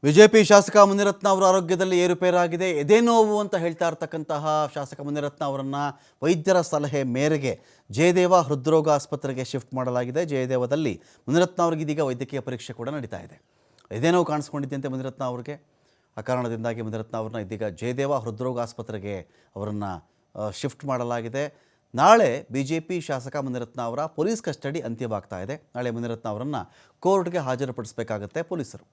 BJP ಶಾಸಕ ಮುನಿರತ್ನ ಅವರ ಆರೋಗ್ಯದಲ್ಲಿ ಏರುಪೇರಾಗಿದೆ. ಎದೆ ನೋವು ಅಂತ ಹೇಳ್ತಾ ಇರತಕ್ಕಂತಹ ಶಾಸಕ ಮುನಿರತ್ನ ಅವರನ್ನು ವೈದ್ಯರ ಸಲಹೆ ಮೇರೆಗೆ ಜಯದೇವ ಹೃದ್ರೋಗ ಆಸ್ಪತ್ರೆಗೆ ಶಿಫ್ಟ್ ಮಾಡಲಾಗಿದೆ. ಜಯದೇವದಲ್ಲಿ ಮುನಿರತ್ನ ಅವರಿಗೆ ಇದೀಗ ವೈದ್ಯಕೀಯ ಪರೀಕ್ಷೆ ಕೂಡ ನಡೀತಾ ಇದೆ. ಎದೆ ನೋವು ಕಾಣಿಸ್ಕೊಂಡಿದ್ದಂತೆ ಮುನಿರತ್ನ ಅವರಿಗೆ. ಆ ಕಾರಣದಿಂದಾಗಿ ಮುನಿರತ್ನ ಅವರನ್ನ ಇದೀಗ ಜಯದೇವ ಹೃದ್ರೋಗ ಆಸ್ಪತ್ರೆಗೆ ಅವರನ್ನು ಶಿಫ್ಟ್ ಮಾಡಲಾಗಿದೆ. ನಾಳೆ ಬಿಜೆಪಿ ಶಾಸಕ ಮುನಿರತ್ನ ಅವರ ಪೊಲೀಸ್ ಕಸ್ಟಡಿ ಅಂತ್ಯವಾಗ್ತಾ ಇದೆ. ನಾಳೆ ಮುನಿರತ್ನ ಅವರನ್ನು ಕೋರ್ಟ್ಗೆ ಹಾಜರುಪಡಿಸಬೇಕಾಗತ್ತೆ ಪೊಲೀಸರು.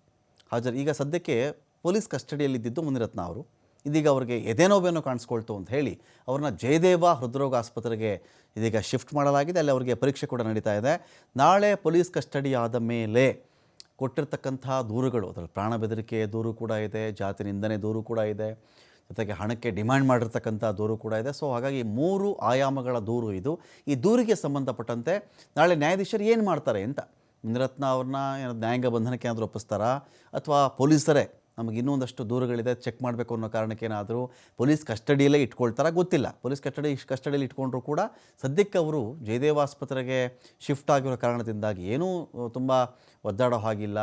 ಈಗ ಸದ್ಯಕ್ಕೆ ಪೊಲೀಸ್ ಕಸ್ಟಡಿಯಲ್ಲಿದ್ದಿದ್ದು ಮುನಿರತ್ನ ಅವರು. ಇದೀಗ ಅವರಿಗೆ ಎದೆನೋವೇನೋ ಕಾಣಿಸ್ಕೊಳ್ತು ಅಂತ ಹೇಳಿ ಅವ್ರನ್ನ ಜಯದೇವ ಹೃದ್ರೋಗ ಆಸ್ಪತ್ರೆಗೆ ಇದೀಗ ಶಿಫ್ಟ್ ಮಾಡಲಾಗಿದೆ. ಅಲ್ಲಿ ಅವರಿಗೆ ಪರೀಕ್ಷೆ ಕೂಡ ನಡೀತಾ ಇದೆ. ನಾಳೆ ಪೊಲೀಸ್ ಕಸ್ಟಡಿ ಆದ ಮೇಲೆ ಕೊಟ್ಟಿರ್ತಕ್ಕಂಥ ದೂರುಗಳು, ಅದರಲ್ಲಿ ಪ್ರಾಣ ಬೆದರಿಕೆ ದೂರು ಕೂಡ ಇದೆ, ಜಾತಿ ನಿಂದನೆ ದೂರು ಕೂಡ ಇದೆ, ಜೊತೆಗೆ ಹಣಕ್ಕೆ ಡಿಮ್ಯಾಂಡ್ ಮಾಡಿರ್ತಕ್ಕಂಥ ದೂರು ಕೂಡ ಇದೆ. ಸೊ ಹಾಗಾಗಿ 3 ಆಯಾಮಗಳ ದೂರು ಇದು. ಈ ದೂರಿಗೆ ಸಂಬಂಧಪಟ್ಟಂತೆ ನಾಳೆ ನ್ಯಾಯಾಧೀಶರು ಏನು ಮಾಡ್ತಾರೆ ಅಂತ, ಮುನಿರತ್ನ ಅವ್ರನ್ನ ನ್ಯಾಯಾಂಗ ಬಂಧನಕ್ಕೆ ಏನಾದರೂ ಒಪ್ಪಿಸ್ತಾರಾ ಅಥವಾ ಪೊಲೀಸರೇ ನಮಗೆ ಇನ್ನೂ ಒಂದಷ್ಟು ದೂರುಗಳಿದೆ ಚೆಕ್ ಮಾಡಬೇಕು ಅನ್ನೋ ಕಾರಣಕ್ಕೆ ಏನಾದರೂ ಪೊಲೀಸ್ ಕಸ್ಟಡಿಯಲ್ಲೇ ಇಟ್ಕೊಳ್ತಾರಾ ಗೊತ್ತಿಲ್ಲ. ಪೊಲೀಸ್ ಕಸ್ಟಡಿಯಲ್ಲಿ ಇಟ್ಕೊಂಡ್ರೂ ಕೂಡ ಸದ್ಯಕ್ಕೆ ಅವರು ಜಯದೇವ ಆಸ್ಪತ್ರೆಗೆ ಶಿಫ್ಟ್ ಆಗಿರೋ ಕಾರಣದಿಂದಾಗಿ ಏನೂ ತುಂಬ ಒದ್ದಾಡೋ ಹಾಗಿಲ್ಲ,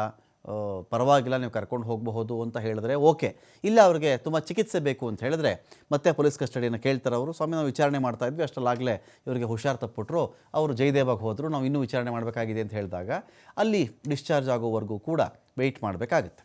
ಪರವಾಗಿಲ್ಲ, ನೀವು ಕರ್ಕೊಂಡು ಹೋಗಬಹುದು ಅಂತ ಹೇಳಿದ್ರೆ ಓಕೆ. ಇಲ್ಲ ಅವ್ರಿಗೆ ತುಂಬ ಚಿಕಿತ್ಸೆ ಬೇಕು ಅಂತ ಹೇಳಿದ್ರೆ ಮತ್ತೆ ಪೊಲೀಸ್ ಕಸ್ಟಡಿಯನ್ನು ಕೇಳ್ತಾರೆ ಅವರು. ಸ್ವಾಮಿ ನಾವು ವಿಚಾರಣೆ ಮಾಡ್ತಾ ಇದ್ವಿ, ಅಷ್ಟರಲ್ಲಾಗಲೇ ಇವರಿಗೆ ಹುಷಾರು ತಪ್ಪಿಬಿಟ್ರು, ಅವರು ಜಯದೇವಗೆ ಹೋದರು, ನಾವು ಇನ್ನೂ ವಿಚಾರಣೆ ಮಾಡಬೇಕಾಗಿದೆ ಅಂತ ಹೇಳಿದಾಗ ಅಲ್ಲಿ ಡಿಸ್ಚಾರ್ಜ್ ಆಗೋವರೆಗೂ ಕೂಡ ವೆಯ್ಟ್ ಮಾಡಬೇಕಾಗುತ್ತೆ.